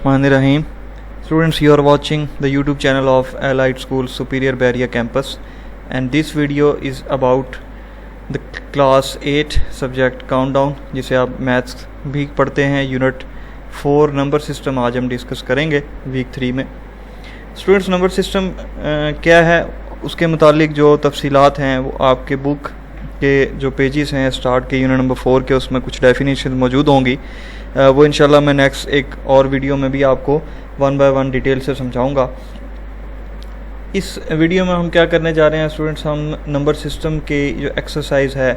Bismillahirrahmanirrahim. Students, you are watching the YouTube channel of Allied School Superior Barrier Campus, and this video is about the class 8 subject countdown, जिसे आप maths भी पढ़ते हैं। Unit 4 number system आज हम discuss करेंगे week 3 में। Students, number system क्या है, उसके मुतालिक जो तफसीलात हैं वो आपके बुक के जो पेजेस हैं स्टार्ट के यूनिट नंबर 4 के, उसमें कुछ डेफिनेशन मौजूद होंगी। वो इंशाल्लाह मैं नेक्स्ट एक और वीडियो में भी आपको 1 बाय 1 डिटेल से समझाऊंगा। इस वीडियो में हम क्या करने जा रहे हैं स्टूडेंट्स, हम नंबर सिस्टम के जो एक्सरसाइज है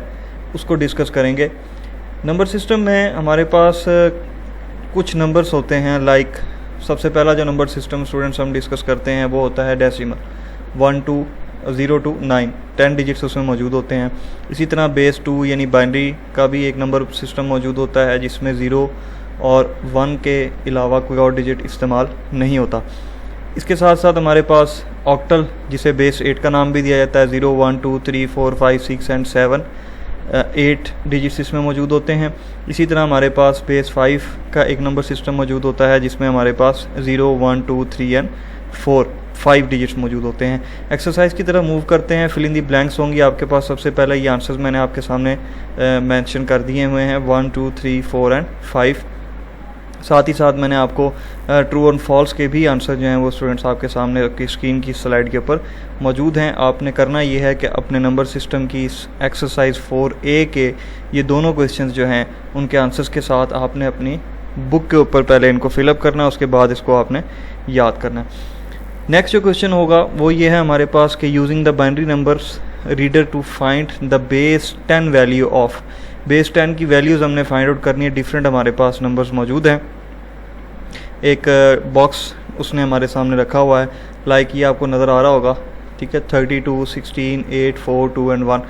उसको डिस्कस करेंगे। नंबर सिस्टम में हमारे पास कुछ नंबर्स होते हैं, लाइक सबसे पहला जो नंबर सिस्टम स्टूडेंट्स हम डिस्कस करते हैं वो होता है डेसिमल, 1 to 0 to 9, 10 डिजिट्स उसमें मौजूद होते हैं। इसी तरह बेस 2 यानी बाइनरी का भी एक नंबर सिस्टम मौजूद होता है जिसमें 0 और 1 के अलावा कोई और डिजिट इस्तेमाल नहीं होता। इसके साथ साथ हमारे पास ऑक्टल, जिसे बेस 8 का नाम भी दिया जाता है, 0 1 2 3 4 5 6 एंड 7, 8 डिजिट्स इसमें मौजूद होते हैं। इसी तरह हमारे पास बेस 5 का एक नंबर सिस्टम मौजूद होता है जिसमें हमारे पास 0 1 2 3 एंड 4, 5 डिजिट्स मौजूद होते हैं। एक्सरसाइज की तरफ मूव करते हैं। फिल इन दी ब्लैंक्स होंगी आपके पास। सबसे पहले ये आंसर्स मैंने आपके सामने मेंशन कर दिए हुए हैं, 1 2 3 4 एंड 5। साथ ही साथ मैंने आपको ट्रू और फॉल्स के भी आंसर जो हैं वो स्टूडेंट्स आपके सामने की स्क्रीन की स्लाइड के ऊपर मौजूद हैं। आपने करना ये है कि अपने नंबर सिस्टम की एक्सरसाइज 4A के ये दोनों क्वेश्चंस जो हैं उनके आंसर्स के साथ आपने अपनी बुक के ऊपर पहले इनको फिलअप करना है, उसके बाद इसको आपने याद करना है। नेक्स्ट जो क्वेश्चन होगा वो ये है हमारे पास कि using the binary numbers reader to find the base 10 value of, base 10 की वैल्यूज़ हमने फाइंड आउट करनी है। डिफरेंट हमारे पास नंबर्स मौजूद हैं। एक बॉक्स उसने हमारे सामने रखा हुआ है, लाइक ये आपको नज़र आ रहा होगा, ठीक है, 32 16 8 4 2 एंड 1।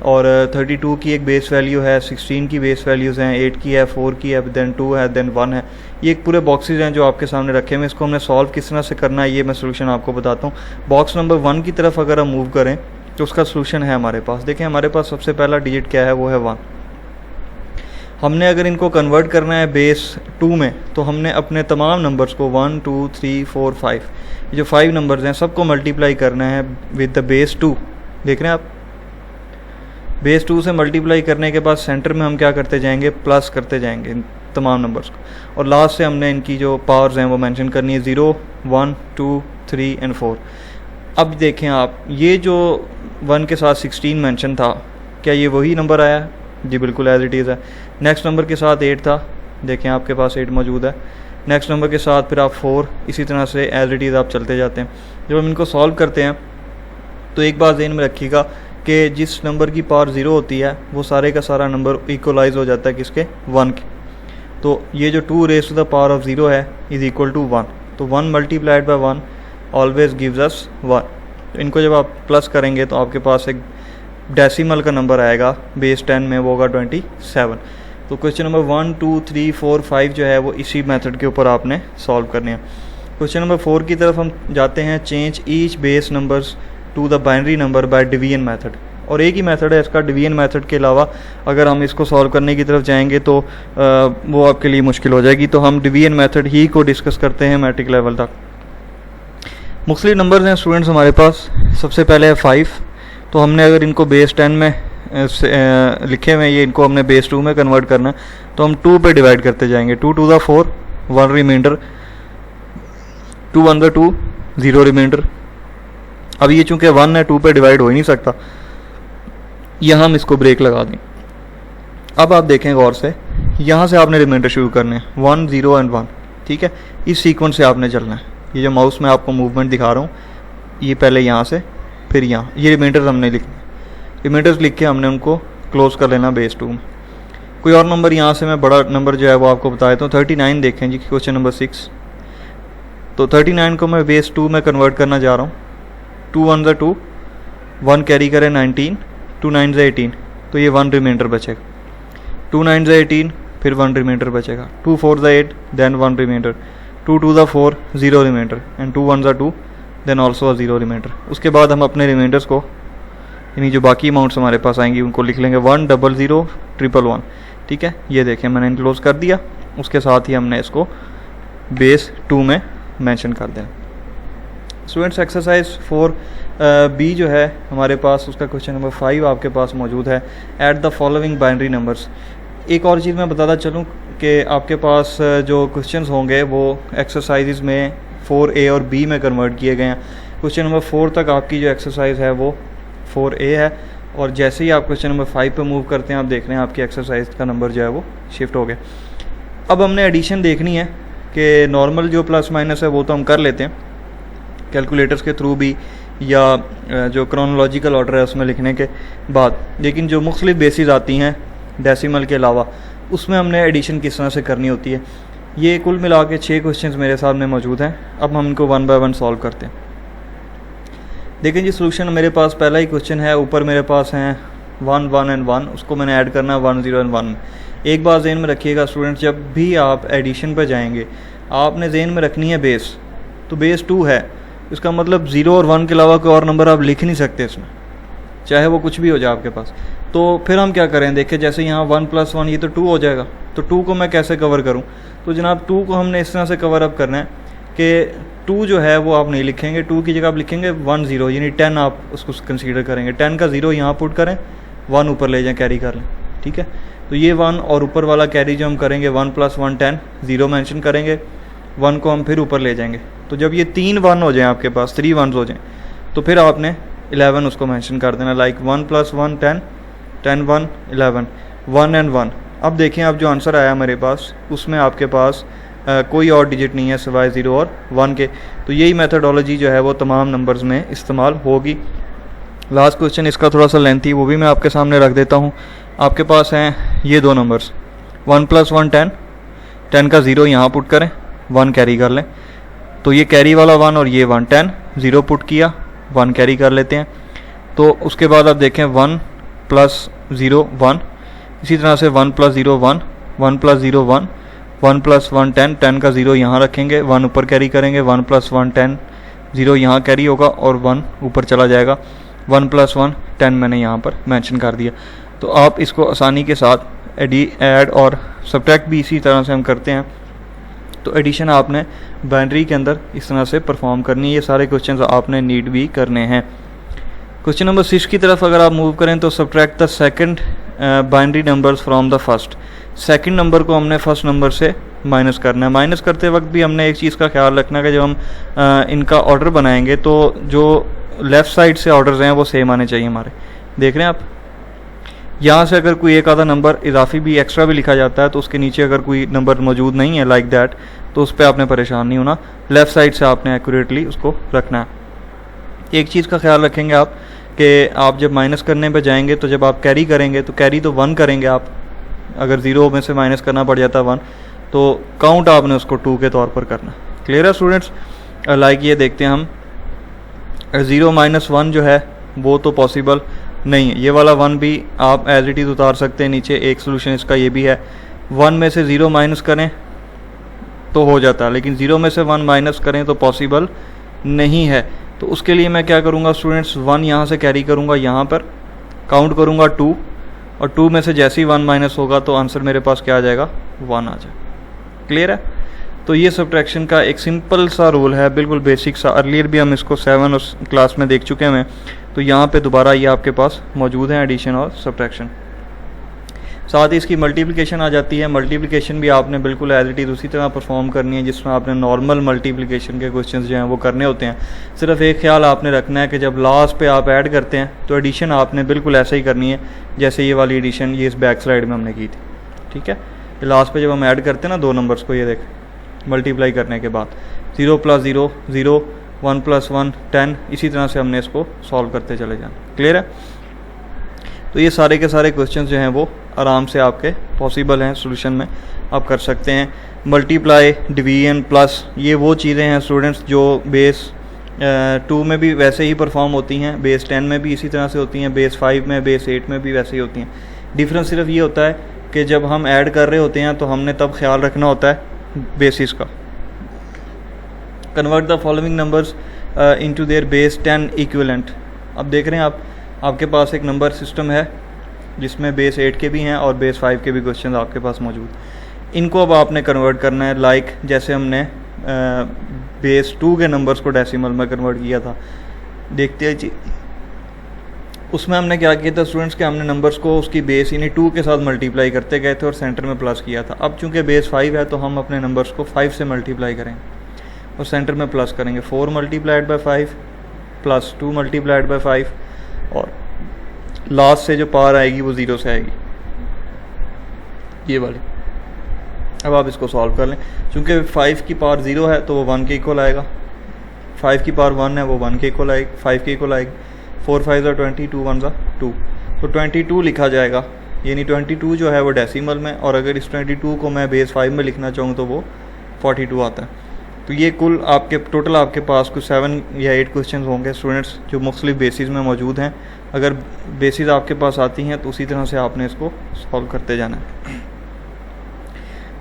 और 32 की एक बेस वैल्यू है, 16 की बेस वैल्यूज़ हैं, 8 की है, 4 की है, देन 2 है, देन 1 है। ये एक पूरे बॉक्सेज हैं जो आपके सामने रखे हुए हैं। इसको हमने सॉल्व किस तरह से करना है ये मैं सोल्यूशन आपको बताता हूँ। बॉक्स नंबर 1 की तरफ अगर हम मूव करें तो उसका सोल्यूशन है हमारे पास। देखें हमारे पास सबसे पहला डिजिट क्या है, वो है 1। हमने अगर इनको कन्वर्ट करना है बेस 2 में तो हमने अपने तमाम नंबर्स को 1 2 3 4 5, ये जो 5 नंबर्स हैं सबको मल्टीप्लाई करना है विद द बेस 2। देख रहे हैं आप, बेस 2 से मल्टीप्लाई करने के बाद सेंटर में हम क्या करते जाएंगे, प्लस करते जाएंगे तमाम नंबर्स को, और लास्ट से हमने इनकी जो पावर्स हैं वो मेंशन करनी है, 0 1 2 3 एंड 4। अब देखें आप, ये जो 1 के साथ 16 मेंशन था, क्या ये वही नंबर आया? जी बिल्कुल, एज इट इज़ है। नेक्स्ट नंबर के साथ 8 था, देखें आपके पास 8 मौजूद है। नेक्स्ट नंबर के साथ फिर आप 4, इसी तरह से एज इट इज़ आप चलते जाते हैं। जब हम इनको सॉल्व करते हैं तो एक बात ज़हन में रखिएगा कि जिस नंबर की पावर 0 होती है वो सारे का सारा नंबर इक्वलाइज हो जाता है किसके, 1 के। तो ये जो 2 raise to the power of 0 है इज़ इक्वल टू 1। तो 1 multiplied by 1 always gives us 1। तो इनको जब आप प्लस करेंगे तो आपके पास एक डेसिमल का नंबर आएगा बेस 10 में, वो होगा 27। तो क्वेश्चन नंबर 1 2 3 4 5 जो है वो इसी मेथड के ऊपर आपने सॉल्व करने हैं। क्वेश्चन नंबर 4 की तरफ हम जाते हैं। Change each base numbers to the binary number by division method. और एक ही मेथड है इसका, डिवीजन मेथड के अलावा अगर हम इसको सॉल्व करने की तरफ जाएंगे तो वो आपके लिए मुश्किल हो जाएगी। तो हम डिवीजन मेथड ही को डिस्कस करते हैं मैट्रिक लेवल तक। मुख्तलिफ नंबर्स हैं स्टूडेंट्स हमारे पास। सबसे पहले है 5। तो हमने अगर इनको बेस 10 में लिखे हुए हैं, ये इनको हमने बेस 2 में कन्वर्ट करना, तो हम 2 पे डिवाइड करते जाएंगे। 2 to the 4, 1 remainder, 2 1 the 2, 0 remainder. अब ये चूंकि 1 है, 2 पे डिवाइड हो ही नहीं सकता, यहाँ हम इसको ब्रेक लगा दें। अब आप देखें गौर से, यहाँ से आपने रिमाइंडर शुरू करने हैं, 1 0 एंड 1, ठीक है। इस सीक्वेंस से आपने चलना है। ये जो माउस में आपको मूवमेंट दिखा रहा हूँ, ये पहले यहाँ से फिर यहाँ, ये रिमाइंडर्स हमने लिखने। रिमाइंडर्स लिख के हमने उनको क्लोज कर लेना बेस 2 में। कोई और नंबर यहाँ से मैं बड़ा नंबर जो है वो आपको बता देता हूँ। 39 देखें जी, क्वेश्चन नंबर 6। तो 39 को मैं बेस 2 में कन्वर्ट करना जा रहा हूँ। 2 1 the 2, 1 कैरी करें 19, 2 9 the 18, तो ये 1 रिमाइंडर बचेगा। 2 9 the 18, फिर 1 रिमाइंडर बचेगा। 2 4 the 8, then 1 remainder. 2 2 the 4, 0 remainder, and 2 1 the 2, then also 0 remainder. उसके बाद हम अपने रिमाइंडर्स को, यानी जो बाकी अमाउंट्स हमारे पास आएंगी उनको लिख लेंगे 1 0 0 1 1 1, ठीक है। ये देखें मैंने इनक्लोज कर दिया। उसके साथ ही हमने इसको बेस 2 में मेंशन कर देना। स्टूडेंट्स एक्सरसाइज 4 बी जो है हमारे पास, उसका क्वेश्चन नंबर 5 आपके पास मौजूद है। Add the following binary numbers. एक और चीज़ मैं बताता चलूँ कि आपके पास जो क्वेश्चंस होंगे वो एक्सरसाइज में 4A और B में कन्वर्ट किए गए हैं। क्वेश्चन नंबर 4 तक आपकी जो एक्सरसाइज है वो 4A है, और जैसे ही आप क्वेश्चन नंबर 5 पे मूव करते हैं आप देख रहे हैं आपकी एक्सरसाइज का नंबर जो है वो शिफ्ट हो गया। अब हमने एडिशन देखनी है कि नॉर्मल जो प्लस माइनस है वो तो हम कर लेते हैं कैलकुलेटर्स के थ्रू भी, या जो क्रोनोलॉजिकल ऑर्डर है उसमें लिखने के बाद, लेकिन जो मुख्तलिफ बेसिस आती हैं डेसिमल के अलावा, उसमें हमने एडिशन किस तरह से करनी होती है। ये कुल मिला के 6 क्वेश्चंस मेरे सामने मौजूद हैं। अब हम इनको 1 बाय 1 सॉल्व करते हैं। देखें जी, सोल्यूशन मेरे पास पहला ही क्वेश्चन है, ऊपर मेरे पास हैं 1 1 एंड 1, उसको मैंने ऐड करना है 1 0 एंड 1 में। एक बात ज़हन में रखिएगा स्टूडेंट्स, जब भी आप एडिशन पर जाएंगे आपने ज़हन में रखनी है बेस, तो बेस 2 है, इसका मतलब 0 और 1 के अलावा कोई और नंबर आप लिख नहीं सकते इसमें, चाहे वो कुछ भी हो जाए आपके पास। तो फिर हम क्या करें, देखिए जैसे यहाँ 1 + 1 ये तो 2 हो जाएगा, तो 2 को मैं कैसे कवर करूँ। तो जनाब 2 को हमने इस तरह से कवर अप करना है कि 2 जो है वो आप नहीं लिखेंगे, 2 की जगह आप लिखेंगे 1 0, यानी 10 आप उसको कंसीडर करेंगे। 10 का 0 यहाँ पुट करें, 1 ऊपर ले जाएँ, कैरी कर लें, ठीक है। तो ये 1 और ऊपर वाला कैरी जो हम करेंगे 1 + 1 10, 0 मेंशन करेंगे, 1 को हम फिर ऊपर ले जाएंगे। तो जब ये 3 1 हो जाएं आपके पास, 3 1s हो जाएं, तो फिर आपने 11 उसको मेंशन कर देना, लाइक 1 + 1 10, 10 1 11, 1 एंड 1। अब देखें अब जो आंसर आया मेरे पास उसमें आपके पास कोई और डिजिट नहीं है सिवाय 0 और 1 के। तो यही मेथडोलॉजी जो है वो तमाम नंबर्स में इस्तेमाल होगी। लास्ट क्वेश्चन इसका थोड़ा सा लेंथी, वो भी मैं आपके सामने रख देता हूँ। आपके पास हैं ये 2 नंबर्स, 1 + 1 10, 10 का 0 यहाँ पुट करें, 1 कैरी कर लें। तो ये कैरी वाला 1 और ये 1, 10 0 पुट किया, 1 कैरी कर लेते हैं। तो उसके बाद आप देखें 1 + 0 1, इसी तरह से 1 + 0 1, 1 + 0 1, 1 + 1 10, 10 का 0 यहाँ रखेंगे, 1 ऊपर कैरी करेंगे, 1 + 1 10, 0 यहाँ कैरी होगा और 1 ऊपर चला जाएगा, 1 + 1 10 मैंने यहाँ पर मेंशन कर दिया। तो आप इसको आसानी के साथ ऐड और सब्ट्रैक्ट भी इसी तरह से हम करते हैं। तो एडिशन आपने बाइनरी के अंदर इस तरह से परफॉर्म करनी है। ये सारे क्वेश्चंस आपने नीड भी करने हैं। क्वेश्चन नंबर 6 की तरफ अगर आप मूव करें तो subtract the second binary numbers from the first. Second number को हमने फर्स्ट नंबर से माइनस करना है। माइनस करते वक्त भी हमने एक चीज़ का ख्याल रखना है कि जब हम इनका ऑर्डर बनाएंगे तो जो लेफ़्ट साइड से ऑर्डर्स हैं वो सेम आने चाहिए हमारे। देख रहे हैं आप, यहाँ से अगर कोई एक आधा नंबर इजाफी भी एक्स्ट्रा भी लिखा जाता है तो उसके नीचे अगर कोई नंबर मौजूद नहीं है लाइक दैट, तो उस पर आपने परेशान नहीं होना, लेफ़्ट साइड से आपने एक्यूरेटली उसको रखना है। एक चीज़ का ख्याल रखेंगे आप कि आप जब माइनस करने पे जाएंगे तो जब आप कैरी करेंगे तो कैरी तो 1 करेंगे आप, अगर 0 में से माइनस करना पड़ जाता है 1 तो काउंट आपने उसको 2 के तौर पर करना। क्लियर है स्टूडेंट्स? लाइक ये देखते हैं हम 0 - 1 जो है वो तो पॉसिबल नहीं है, ये वाला 1 भी आप एज इट इज़ उतार सकते हैं नीचे। एक सोल्यूशन इसका ये भी है, 1 में से 0 माइनस करें तो हो जाता है, लेकिन 0 में से 1 माइनस करें तो पॉसिबल नहीं है। तो उसके लिए मैं क्या करूँगा स्टूडेंट्स, 1 यहाँ से कैरी करूँगा, यहाँ पर काउंट करूँगा 2, और 2 में से जैसे ही 1 माइनस होगा तो आंसर मेरे पास क्या आ जाएगा, 1 आ जाएगा। क्लियर है? तो ये सब्ट्रैक्शन का एक सिंपल सा रूल है, बिल्कुल बेसिक सा। अर्लियर भी हम इसको 7 क्लास में देख चुके हैं, तो यहाँ पे दोबारा ये आपके पास मौजूद है, एडिशन और सब्ट्रैक्शन। साथ ही इसकी मल्टीप्लिकेशन आ जाती है। मल्टीप्लिकेशन भी आपने बिल्कुल एज इट इज़ उसी तरह परफॉर्म करनी है जिसमें आपने नॉर्मल मल्टीप्लिकेशन के क्वेश्चंस जो हैं वो करने होते हैं। सिर्फ एक ख्याल आपने रखना है कि जब लास्ट पे आप ऐड करते हैं तो एडिशन आपने बिल्कुल ऐसे ही करनी है जैसे ये वाली एडिशन ये इस बैक स्लाइड में हमने की थी। ठीक है, लास्ट पे जब हम ऐड करते हैं ना 2 नंबर्स को, ये देख मल्टीप्लाई करने के बाद 0 + 0 0, 1 + 1 10, इसी तरह से हमने इसको सॉल्व करते चले जाना। क्लियर है? तो ये सारे के सारे क्वेश्चंस जो हैं वो आराम से आपके पॉसिबल हैं, सॉल्यूशन में आप कर सकते हैं। मल्टीप्लाई, डिवीजन, प्लस, ये वो चीज़ें हैं स्टूडेंट्स जो बेस 2 में भी वैसे ही परफॉर्म होती हैं, बेस 10 में भी इसी तरह से होती हैं, बेस 5 में, बेस 8 में भी वैसे ही होती हैं। डिफरेंस सिर्फ ये होता है कि जब हम ऐड कर रहे होते हैं तो हमने तब ख्याल रखना होता है बेसिस का। Convert the following numbers into their base 10 equivalent. अब देख रहे हैं आप, आपके पास एक नंबर सिस्टम है जिसमें बेस 8 के भी हैं और बेस 5 के भी क्वेश्चन आपके पास मौजूद। इनको अब आपने कन्वर्ट करना है, लाइक जैसे हमने बेस 2 के नंबर्स को डेसिमल में कन्वर्ट किया था। देखते हैं जी, उसमें हमने क्या किया था स्टूडेंट्स के हमने नंबर्स को उसकी बेस यानी 2 के साथ मल्टीप्लाई करते गए थे और सेंटर में प्लस किया था। अब चूंकि बेस 5 है तो हम अपने नंबर्स को 5 से मल्टीप्लाई करेंगे और सेंटर में प्लस करेंगे। 4 multiplied by 5 plus 2 multiplied by 5 और लास्ट से जो पावर आएगी वो 0 से आएगी, ये वाली। अब आप इसको सॉल्व कर लें। चूँकि 5 की पावर 0 है तो वो 1 के इक्वल आएगा, 5 की पावर 1 है वो 1 के इक्वल आएगी, 5 के इक्वल आएगी। 4 5 ज़ा 20, 2 1 ज़ा 2, तो 22 लिखा जाएगा। यानी 22 जो है वो डेसिमल में, और अगर इस 22 को मैं बेस 5 में लिखना चाहूँ तो वो 42 आता है। तो ये कुल आपके टोटल आपके पास कुछ 7 या 8 क्वेश्चन होंगे स्टूडेंट्स जो मुख्तलिफ बेसिस में मौजूद हैं। अगर बेसिस आपके पास आती हैं तो उसी तरह से आपने इसको सॉल्व करते जाना है।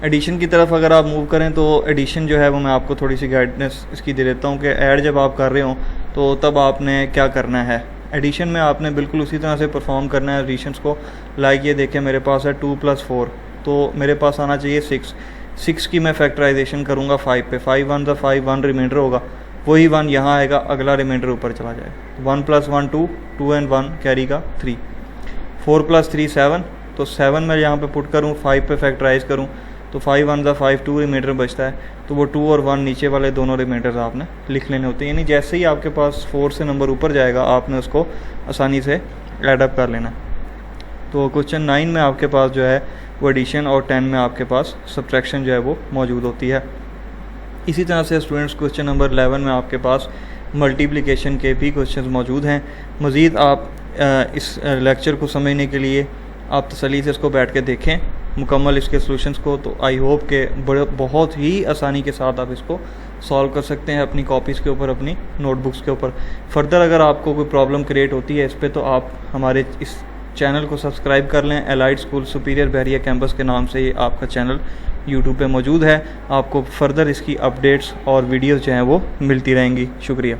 एडिशन की तरफ अगर आप मूव करें तो एडिशन जो है वो मैं आपको थोड़ी सी गाइडेंस इसकी दे देता हूँ कि ऐड जब आप कर रहे हो तो तब आपने क्या करना है। एडिशन में आपने बिल्कुल उसी तरह से परफॉर्म करना है एडिशंस को। लाइक ये देखें मेरे पास है 2 + 4, तो मेरे पास आना चाहिए 6 की मैं फैक्टराइजेशन करूँगा 5 पे। 5 1 ज़ा 5, 1 रिमाइंडर होगा, वही 1 यहाँ आएगा, अगला रिमाइंडर ऊपर चला जाएगा। 1 + 1 2, 2 and 1 कैरी का 3। 4 + 3 7, तो 7 मैं यहाँ पे पुट करूँ, 5 पे फैक्टराइज करूँ तो 5 1 ज़ा 5, 2 रिमाइंडर बचता है, तो वो 2 और 1 नीचे वाले दोनों रिमाइंडर्स आपने लिख लेने होते हैं। यानी जैसे ही आपके पास 4 से नंबर ऊपर जाएगा आपने उसको आसानी से एडअप कर लेना। तो क्वेश्चन 9 में आपके पास जो है वो एडिशन और 10 में आपके पास सब्ट्रैक्शन जो है वो मौजूद होती है। इसी तरह से स्टूडेंट्स क्वेश्चन नंबर 11 में आपके पास मल्टीप्लिकेशन के भी क्वेश्चन मौजूद हैं। मज़ीद आप इस लेक्चर को समझने के लिए आप तसल्ली से इसको बैठ के देखें मुकम्मल इसके सॉल्यूशंस को, तो आई होप के बहुत ही आसानी के साथ आप इसको सॉल्व कर सकते हैं अपनी कॉपीज़ के ऊपर, अपनी नोटबुक्स के ऊपर। फर्दर अगर आपको कोई प्रॉब्लम क्रिएट होती है इस पर तो आप हमारे इस चैनल को सब्सक्राइब कर लें। एलाइड स्कूल सुपीरियर बहरिया कैंपस के नाम से ये आपका चैनल यूट्यूब पे मौजूद है। आपको फर्दर इसकी अपडेट्स और वीडियोज़ जो हैं वो मिलती रहेंगी। शुक्रिया।